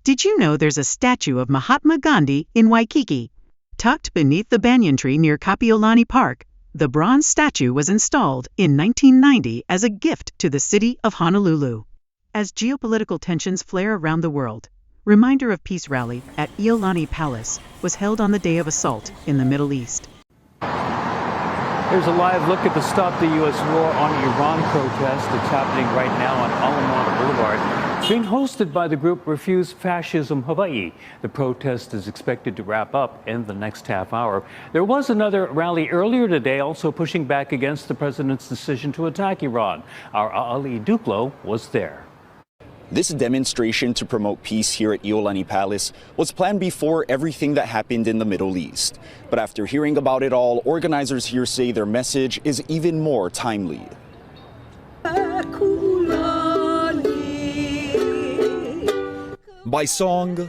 Did you know there's a statue of Mahatma Gandhi in Waikiki? Tucked beneath the banyan tree near Iolani Park, the bronze statue was installed in 1990 as a gift to the city of Honolulu. As geopolitical tensions flare around the world, Reminder of Peace rally at Iolani Palace was held on the day of assault in the Middle East. Here's a live look at the Stop the U.S. War on Iran protest. It's happening right now on Aloha Boulevard. It's being hosted by the group Refuse Fascism Hawaii. The protest is expected to wrap up in the next half hour. There was another rally earlier today also pushing back against the president's decision to attack Iran. Our Ali Duklo was there. This demonstration to promote peace here at Iolani Palace was planned before everything that happened in the Middle East. But after hearing about it all, organizers here say their message is even more timely. By song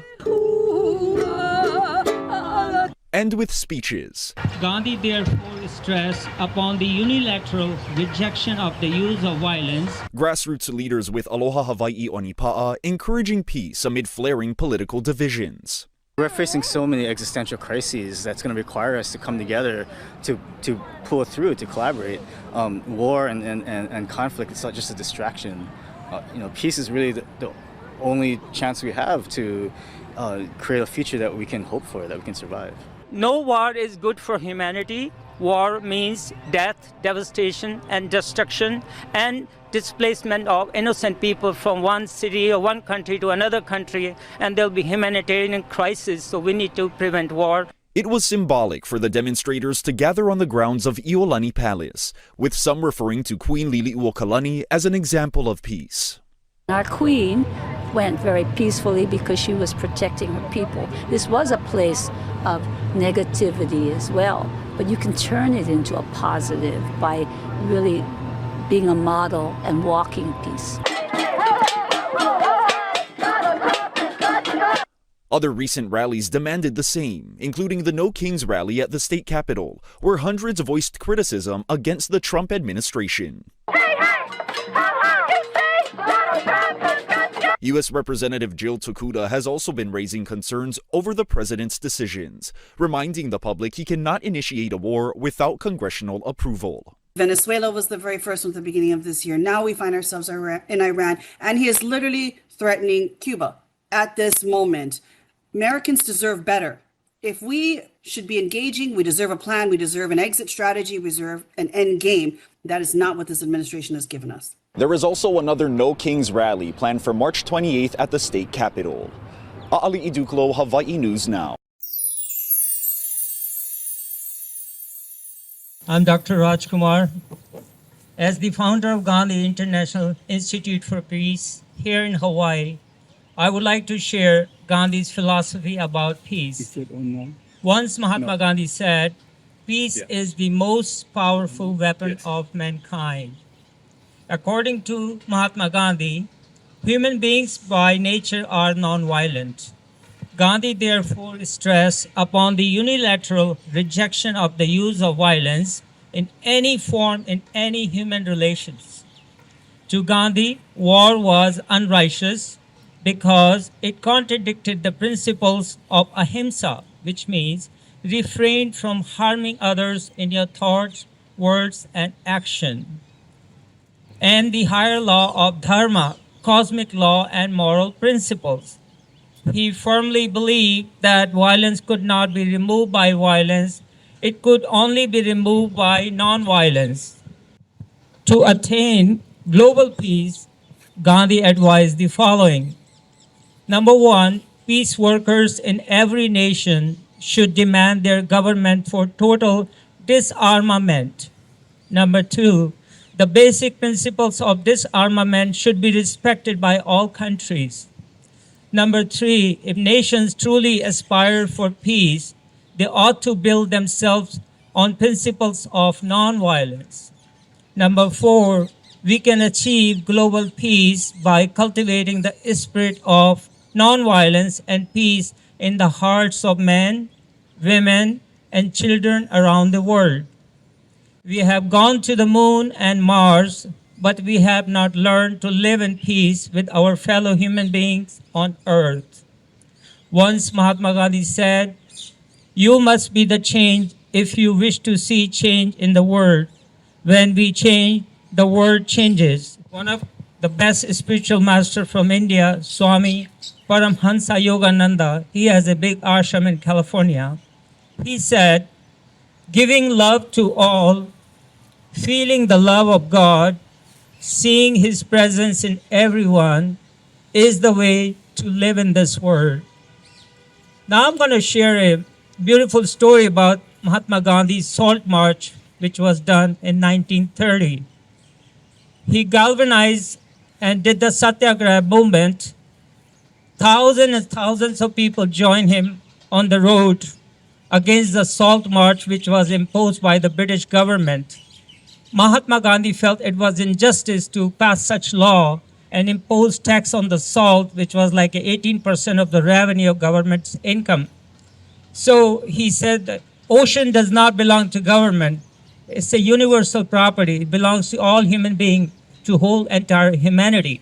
and with speeches. Gandhi therefore stressed upon the unilateral rejection of the use of violence. Grassroots leaders with Aloha Hawaii Onipa'a encouraging peace amid flaring political divisions. We're facing so many existential crises that's going to require us to come together to pull through, to collaborate. War and conflict, it's not just a distraction. Peace is really the only chance we have to create a future that we can hope for, that we can survive. No war is good for humanity. War means death, devastation, and destruction, and displacement of innocent people from one city or one country to another country, and there'll be humanitarian crisis, so we need to prevent war. It was symbolic for the demonstrators to gather on the grounds of Iolani Palace, with some referring to Queen Liliuokalani as an example of peace. Our queen went very peacefully because she was protecting her people. This was a place of negativity as well, but you can turn it into a positive by really being a model and walking peace. Other recent rallies demanded the same, including the No Kings rally at the state capitol, where hundreds voiced criticism against the Trump administration. U.S. Representative Jill Tokuda has also been raising concerns over the president's decisions, reminding the public he cannot initiate a war without congressional approval. Venezuela was the very first one at the beginning of this year. Now we find ourselves in Iran, and he is literally threatening Cuba at this moment. Americans deserve better. If we should be engaging, we deserve a plan, we deserve an exit strategy, we deserve an end game. That is not what this administration has given us. There is also another No Kings rally planned for March 28th at the state capitol. Ali Duklo, Hawaii News Now. I'm Dr. Raj Kumar. As the founder of Gandhi International Institute for Peace here in Hawaii, I would like to share Gandhi's philosophy about peace. Once Mahatma Gandhi said, "Peace is the most powerful weapon of mankind." According to Mahatma Gandhi, human beings by nature are non-violent. Gandhi therefore stressed upon the unilateral rejection of the use of violence in any form in any human relations. To Gandhi, war was unrighteous because it contradicted the principles of Ahimsa, which means refrain from harming others in your thoughts, words, and action, and the higher law of dharma, cosmic law and moral principles. He firmly believed that violence could not be removed by violence, it could only be removed by non-violence. To attain global peace, Gandhi advised the following. Number one, peace workers in every nation should demand their government for total disarmament. Number two, the basic principles of disarmament should be respected by all countries. Number three, if nations truly aspire for peace, they ought to build themselves on principles of nonviolence. Number four, we can achieve global peace by cultivating the spirit of nonviolence and peace in the hearts of men, women, and children around the world. We have gone to the moon and Mars, but we have not learned to live in peace with our fellow human beings on Earth. Once Mahatma Gandhi said, "You must be the change if you wish to see change in the world. When we change, the world changes." One of the best spiritual master from India, Swami Paramhansa Yogananda, he has a big ashram in California. He said, "Giving love to all, feeling the love of God, seeing His presence in everyone is the way to live in this world." Now I'm going to share a beautiful story about Mahatma Gandhi's Salt March, which was done in 1930. He galvanized and did the Satyagraha movement. Thousands and thousands of people joined him on the road against the Salt March, which was imposed by the British government. Mahatma Gandhi felt it was injustice to pass such law and impose tax on the salt, which was like 18% of the revenue of government's income. So he said that ocean does not belong to government. It's a universal property. It belongs to all human beings, to whole entire humanity.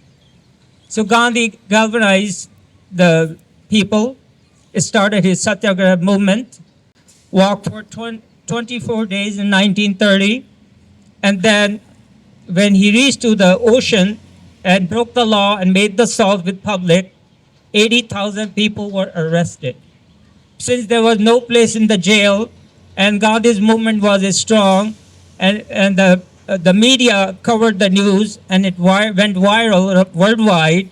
So Gandhi galvanized the people, started his Satyagraha movement, walked for 24 days in 1930, and then when he reached to the ocean and broke the law and made the salt with public, 80,000 people were arrested. Since there was no place in the jail and Gandhi's movement was strong, and the media covered the news and it went viral worldwide,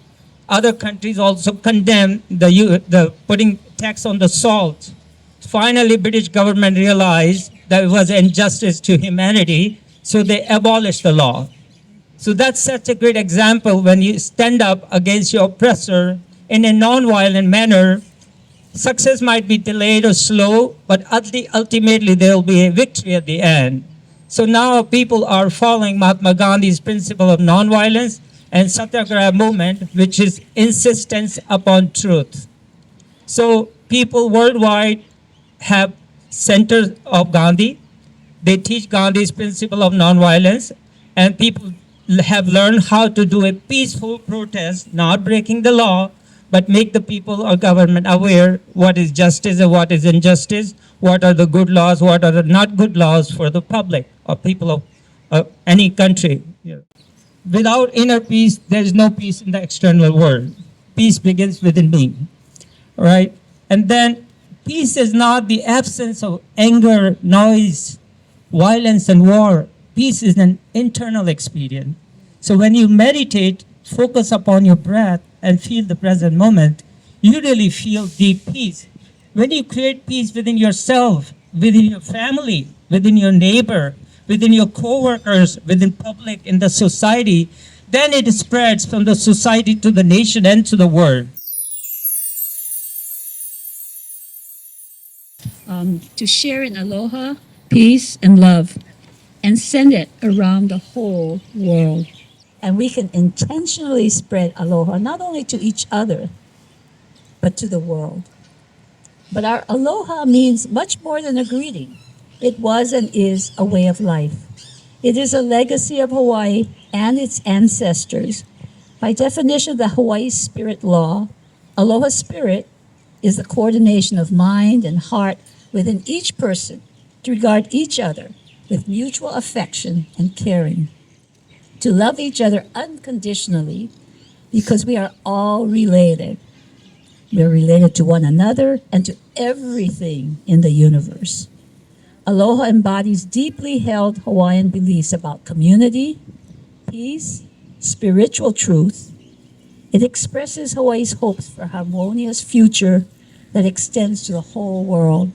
other countries also condemned the putting tax on the salt. Finally, British government realized that it was injustice to humanity, so they abolished the law. So that's such a great example. When you stand up against your oppressor in a non-violent manner, success might be delayed or slow, but ultimately there will be a victory at the end. So now people are following Mahatma Gandhi's principle of nonviolence and Satyagraha movement, which is insistence upon truth. So people worldwide have centers of Gandhi. They teach Gandhi's principle of nonviolence, and people have learned how to do a peaceful protest, not breaking the law, but make the people or government aware what is justice and what is injustice, what are the good laws, what are the not good laws for the public or people of any country. Yeah. Without inner peace, there is no peace in the external world. Peace begins within me, right? And then peace is not the absence of anger, noise, violence, and war. Peace is an internal experience. So when you meditate, focus upon your breath and feel the present moment, you really feel deep peace. When you create peace within yourself, within your family, within your neighbor, within your co-workers, within public, in the society, then it spreads from the society to the nation and to the world. To share in aloha, peace, and love, and send it around the whole world. And we can intentionally spread aloha, not only to each other, but to the world. But our aloha means much more than a greeting. It was and is a way of life. It is a legacy of Hawaii and its ancestors. By definition of the Hawaii Spirit Law, aloha spirit is the coordination of mind and heart within each person to regard each other with mutual affection and caring, to love each other unconditionally because we are all related. We are related to one another and to everything in the universe. Aloha embodies deeply held Hawaiian beliefs about community, peace, spiritual truth. It expresses Hawaii's hopes for a harmonious future that extends to the whole world.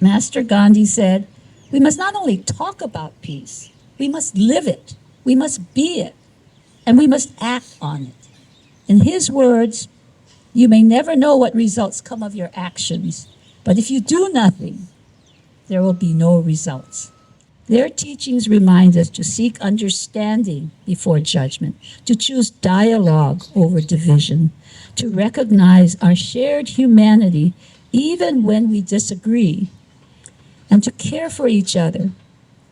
Master Gandhi said, we must not only talk about peace, we must live it, we must be it, and we must act on it. In his words, you may never know what results come of your actions, but if you do nothing, there will be no results. Their teachings remind us to seek understanding before judgment, to choose dialogue over division, to recognize our shared humanity even when we disagree, and to care for each other,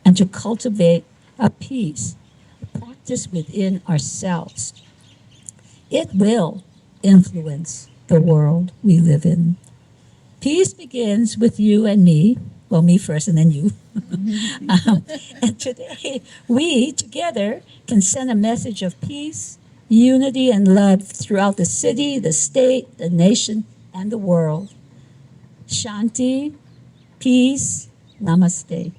and to cultivate a peace, a practice within ourselves. It will influence the world we live in. Peace begins with you and me. Well, me first and then you. And today, we together can send a message of peace, unity, and love throughout the city, the state, the nation, and the world. Shanti, peace, namaste.